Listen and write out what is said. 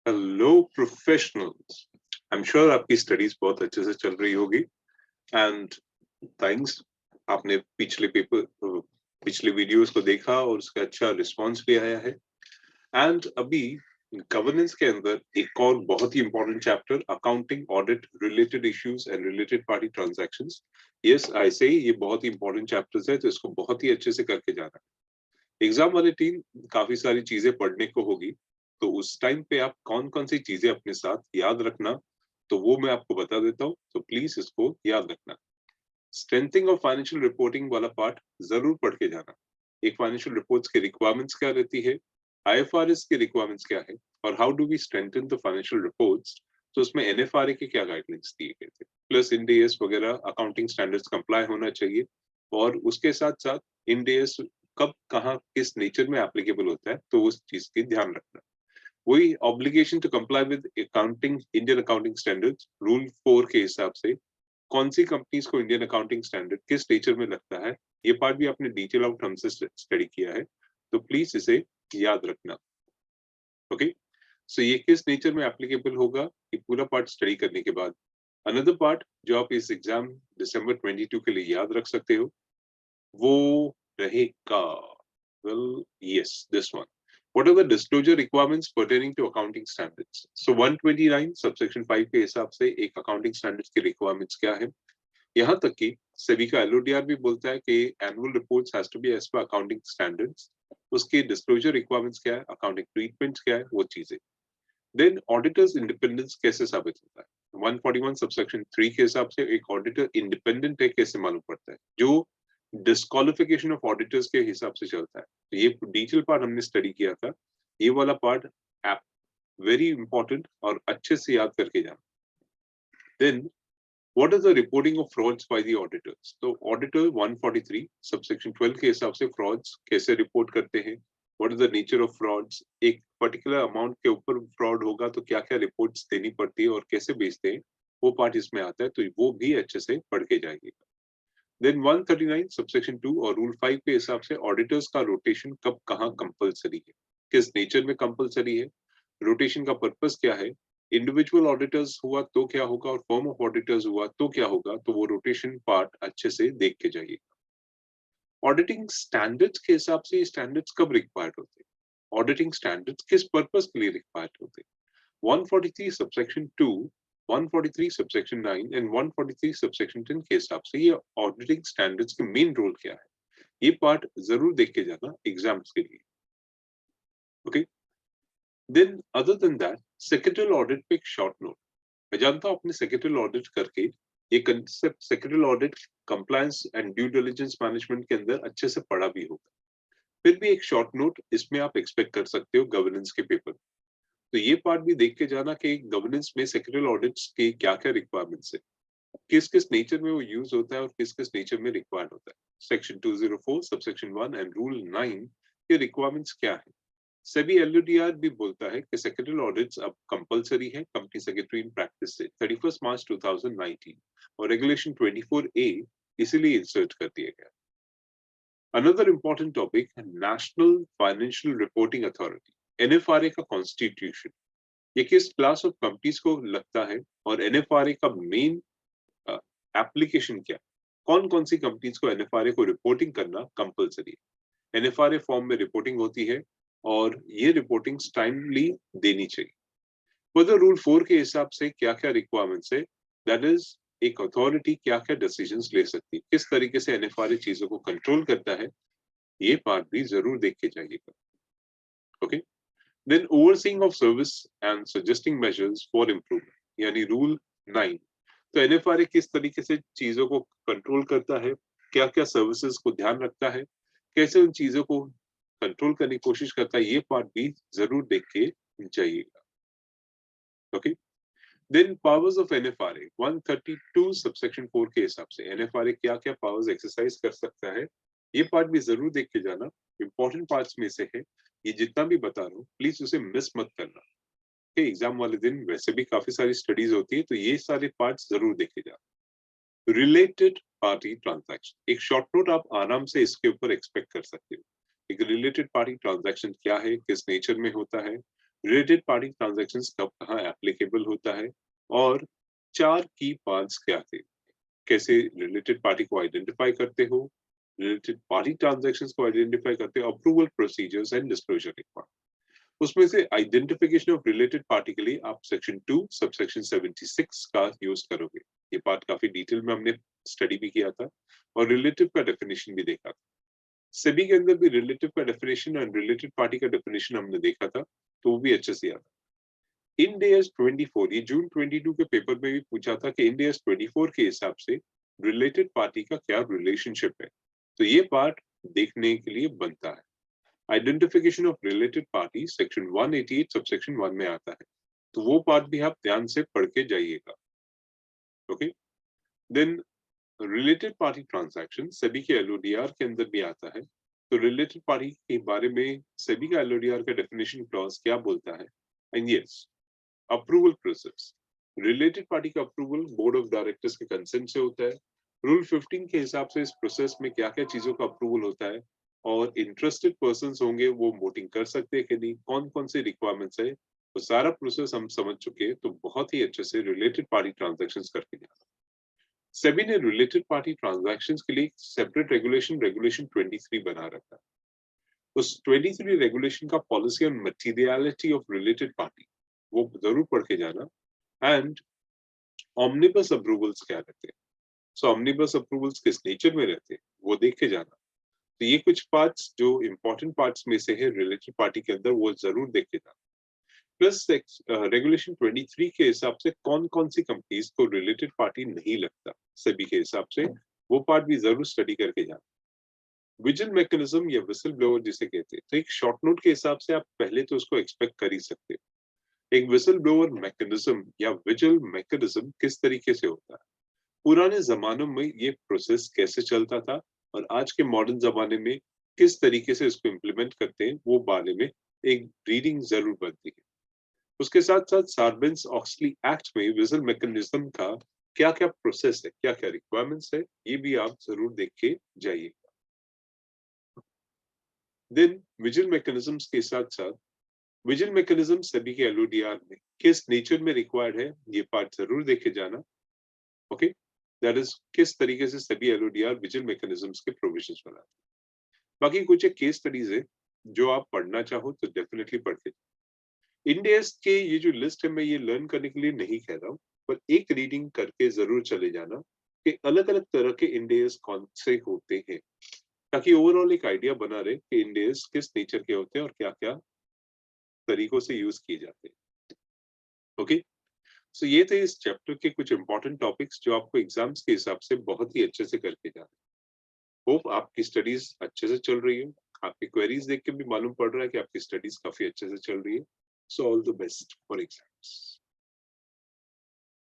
Hello professionals, I am sure आपकी studies बहुत अच्छे से चल रही होगी एंड थैंक्स, आपने पिछले वीडियोस को देखा और उसका अच्छा रिस्पांस भी आया है। एंड अभी गवर्नेंस के अंदर एक और बहुत ही important chapter, accounting audit related issues and related party transactions. Yes, I say ये बहुत ही इंपॉर्टेंट चैप्टर्स है, तो इसको बहुत ही अच्छे से करके जाना है। एग्जाम वाली टीम काफी सारी चीजें पढ़ने को होगी, तो उस टाइम पे आप कौन कौन सी चीजें अपने साथ याद रखना, तो वो मैं आपको बता देता हूँ, तो प्लीज इसको याद रखना। स्ट्रेंथिंग ऑफ फाइनेंशियल रिपोर्टिंग वाला पार्ट जरूर पढ़ के जाना। एक फाइनेंशियल रिपोर्ट्स की रिक्वायरमेंट्स क्या रहती है, आईएफआरएस की रिक्वायरमेंट्स क्या है, और how do we strengthen the financial reports. तो उसमें एनएफआरए के क्या गाइडलाइंस दिए गए थे, प्लस इंड एएस वगैरह अकाउंटिंग स्टैंडर्ड्स कंप्लाई होना चाहिए, और उसके साथ साथ इंड एएस कब कहाँ किस नेचर में एप्लीकेबल होता है, तो उस चीज की ध्यान रखना। वही obligation to comply with accounting Indian accounting standards rule 4 के हिसाब से कौन सी कंपनीज को इंडियन अकाउंटिंग स्टैंडर्ड किस नेचर में लगता है, ये पार्ट भी आपने डिटेल आउट हमसे स्टडी किया है, तो प्लीज इसे याद रखना। ओके, सो ये किस नेचर में एप्लीकेबल होगा, ये पूरा पार्ट स्टडी करने के बाद अनदर पार्ट जो आप इस एग्जाम दिसंबर 22 के लिए याद रख सकते हो, वो रहेगा, well, yes, this one. What are the disclosure requirements pertaining to accounting standards? So 129 subsection 5 के हिसाब से एक accounting standards की requirements क्या है, यहाँ तक कि सेबी का एलओडीआर भी बोलता है कि annual reports has to be as per accounting standards. उसकी डिस्क्लोजर रिक्वायरमेंट्स क्या है, अकाउंटिंग ट्रीटमेंट्स क्या है, वो चीजें। देन ऑडिटर्स इंडिपेंडेंस कैसे साबित होता है, 141 सबसेक्शन 3 के हिसाब से एक ऑडिटर इंडिपेंडेंट है कैसे मालूम पड़ता है, जो डिस्क्वालिफिकेशन ऑफ ऑडिटर्स के हिसाब से चलता है। तो ये डिटेल पार्ट हमने स्टडी किया था, ये वाला पार्ट आप वेरी इंपॉर्टेंट और अच्छे से याद करके जाना। Then what is the reporting of frauds by the auditors, तो ऑडिटर 143 सबसेक्शन 12 के हिसाब से फ्रॉड्स कैसे रिपोर्ट करते हैं, what is the nature of frauds, एक पर्टिकुलर अमाउंट के ऊपर फ्रॉड होगा तो क्या क्या रिपोर्ट्स देनी पड़ती है और कैसे बेचते हैं, वो पार्ट इसमें आता है, तो वो भी अच्छे से पढ़ के जाएगा। देन 139 सबसेक्शन 2 और रूल 5 के हिसाब से ऑडिटर्स का रोटेशन कब कहाँ कंपलसरी है, किस नेचर में कंपलसरी है, रोटेशन का पर्पस क्या है, इंडिविजुअल ऑडिटर्स हुआ तो क्या होगा और फर्म ऑफ ऑडिटर्स हुआ तो क्या होगा, तो वो रोटेशन पार्ट अच्छे से देख के जाइएगा। ऑडिटिंग स्टैंडर्ड्स के हिसाब से स्टैंडर्ड्स कब रिक्वायर्ड होते हैं, ऑडिटिंग स्टैंडर्ड्स किस पर्पस के लिए रिक्वायर्ड होते हैं, 143 सबसेक्शन 2, 143 सबसेक्शन 9 एंड 143 सबसेक्शन 10 के हिसाब से ये ऑडिटिंग स्टैंडर्ड्स के मेन रोल क्या है, ये पार्ट जरूर देख के जाना एग्जाम्स के लिए। Okay, then other than that secretarial audit पे एक शॉर्ट नोट। मैं जानता हूं आपने सेक्रेटरियल ऑडिट करके ये concept secretarial audit compliance and due diligence management के अंदर अच्छे से पढ़ा भी होगा, फिर भी एक शॉर्ट नोट इसमें आप एक्सपेक्ट कर सकते हो गवर्नेंस के पेपर। तो ये पार्ट भी देख के जाना कि गवर्नेंस में सेक्रेटरियल ऑडिट्स के क्या क्या रिक्वायरमेंट्स है, किस किस नेचर में वो यूज होता है और किस किस नेचर में रिक्वायर्ड होता है। सेक्शन 204 सबसेक्शन 1 एंड रूल 9 के रिक्वायरमेंट्स क्या है। सेबी एलयूडीआर भी बोलता है कि सेक्रेटरियल ऑडिट्स अब कंपलसरी है कंपनी सेक्रेटरी इन प्रैक्टिस से 31 मार्च 2019, और रेगुलेशन 24A इसीलिए इंसर्ट कर दिया गया। Another important topic, national financial reporting authority, NFRA का कॉन्स्टिट्यूशन, ये किस क्लास ऑफ कंपनीज को लगता है और एनएफआरए का मेन एप्लीकेशन क्या, कौन कौन सी कंपनीज को एनएफआरए को रिपोर्टिंग करना कंपलसरी है। एनएफआरए फॉर्म में रिपोर्टिंग होती है और ये रिपोर्टिंग टाइमली देनी चाहिए। फर्दर रूल 4 के हिसाब से क्या क्या रिक्वायरमेंट्स है, दैट इज एक अथॉरिटी क्या क्या डिसीजंस ले सकती है, किस तरीके से एनएफआरए चीजों को कंट्रोल करता है, ये पार्ट भी जरूर देख के जाइएगा। Okay, then overseeing of service and suggesting measures for improvement, यानी रूल 9। तो एनएफआरए किस तरीके से चीजों को कंट्रोल करता है, क्या क्या सर्विसेज को ध्यान रखता है, कैसे उन चीजों को कंट्रोल करने की कोशिश करता है, ये पार्ट भी जरूर देख के जाइएगा। Okay, then powers of NFRA 132 subsection 4 के हिसाब से एनएफआरए क्या क्या पावर्स एक्सरसाइज कर सकता है, ये पार्ट भी जरूर देख के जाना, इंपॉर्टेंट पार्ट्स में से है। ये जितना भी बता रहा हूँ प्लीज उसे मिस मत करना, एग्जाम वाले दिन वैसे भी काफी सारी स्टडीज होती है, तो ये सारे पार्ट्स जरूर देखे जाना। रिलेटेड पार्टी ट्रांजैक्शन, एक शॉर्ट नोट आप आराम से इसके ऊपर एक्सपेक्ट कर सकते हो। एक रिलेटेड पार्टी ट्रांजैक्शन क्या है, किस नेचर में होता है, रिलेटेड पार्टी ट्रांजैक्शंस कब कहाँ एप्लीकेबल होता है, और 4 की पार्ट्स क्या थे, कैसे रिलेटेड पार्टी को आइडेंटिफाई करते हो, रिलेटेड पार्टी ट्रांजैक्शंस को आइडेंटिफाई करते हो, approval procedures and disclosure required. उसमें से आइडेंटिफिकेशन ऑफ रिलेटेड पार्टी के लिए आप सेक्शन 2 सबसेक्शन 76 का यूज करोगे। ये पार्ट काफी डिटेल में हमने स्टडी भी किया था और रिलेटिव का डेफिनेशन भी देखा था। सेबी के अंदर भी रिलेटिव का डेफिनेशन और रिलेटेड पार्टी का डेफिनेशन हमने देखा था, तो वो भी अच्छे से याद है। इन डेज 24, ये जून 22 के पेपर में भी पूछा था कि इन डेज 24 के हिसाब से रिलेटेड पार्टी का क्या रिलेशनशिप है, तो ये पार्ट देखने के लिए बनता है। Identification of related party section 188 subsection 1 में आता है, तो वो पार्ट भी आप ध्यान से पढ़ के जाइएगा। Okay, then related party transaction SEBI के एलओडीआर के अंदर भी आता है। तो रिलेटेड पार्टी के बारे में सेबी का एलओडीआर का डेफिनेशन क्लॉज क्या बोलता है, and yes, approval process, related party का अप्रूवल बोर्ड ऑफ डायरेक्टर्स के कंसेंट से होता है। रूल 15 के हिसाब से इस प्रोसेस में क्या क्या चीजों का अप्रूवल होता है, और इंटरेस्टेड पर्संस होंगे वो वोटिंग कर सकते हैं कि नहीं, कौन कौन से रिक्वायरमेंट्स है, तो सारा प्रोसेस हम समझ चुके हैं। तो बहुत ही अच्छे से रिलेटेड पार्टी ट्रांजैक्शंस करके जाना। सेबी ने रिलेटेड पार्टी ट्रांजैक्शंस के लिए सेपरेट रेगुलेशन 23 बना रखा है। उस 23 रेगुलेशन का policy on materiality of related party वो जरूर पढ़ के जाना। एंड ऑमनिबस अप्रूवल्स क्या रहते हैं, सो ऑमनिबस अप्रूवल्स किस नेचर में रहते हैं वो देख के जाना। तो ये कुछ पार्ट्स जो इंपॉर्टेंट पार्ट्स में से है रिलेटेड पार्टी के अंदर, वो जरूर देख के जाना। प्लस रेगुलेशन 23 के हिसाब से कौन कौन सी कंपनीज को रिलेटेड पार्टी नहीं लगता सेबी के हिसाब से, वो पार्ट भी जरूर स्टडी करके जाना। विजिल मैकेनिज्म या विसल ब्लोअर जिसे कहते हैं, तो एक शॉर्ट नोट के हिसाब से आप पहले तो उसको एक्सपेक्ट कर ही सकते हो। एक विसल ब्लोअर मैकेनिज्म या विजिल मैकेनिज्म किस तरीके से होता है, पुराने जमानों में ये प्रोसेस कैसे चलता था, और आज के मॉडर्न जमाने में किस तरीके से इसको इम्प्लीमेंट करते हैं, वो बारे में एक रीडिंग जरूर बनती है। उसके साथ साथ सार्बेन्स ऑक्सली एक्ट में विजिल मैकेनिज्म का क्या क्या प्रोसेस है, क्या क्या रिक्वायरमेंट्स है, ये भी आप जरूर देख के जाइए। देन विजिल मैकेनिज्म्स के साथ साथ विजिल मैकेनिज्म सभी के एलओडीआर में किस नेचर में रिक्वायर्ड है, ये पार्ट जरूर देखे जाना। ओके, दैट इज किस तरीके से सभी एलओडीआर विजिल मैकेनिज्म्स के प्रोविजंस बनाते हैं। बाकी कुछ एक केस स्टडीज है जो आप पढ़ना चाहो तो डेफिनेटली पढ़ के। इंडेस के ये जो लिस्ट है मैं ये लर्न करने के लिए नहीं कह रहा हूँ, पर एक रीडिंग करके जरूर चले जाना कि अलग अलग तरह के इंडेस कौन से होते हैं, ताकि ओवरऑल एक आइडिया बना रहे कि इंडेस किस नेचर के होते हैं और क्या क्या तरीकों से यूज किए जाते हैं। ओके, सो ये थे इस चैप्टर के कुछ इंपॉर्टेंट टॉपिक्स जो आपको एग्जाम्स के हिसाब से बहुत ही अच्छे से करके जा रहे हैं। होप आपकी स्टडीज अच्छे से चल रही है, आपकी क्वेरीज देख के भी मालूम पड़ रहा है कि आपकी स्टडीज काफी अच्छे से चल रही है। So all the best for exams.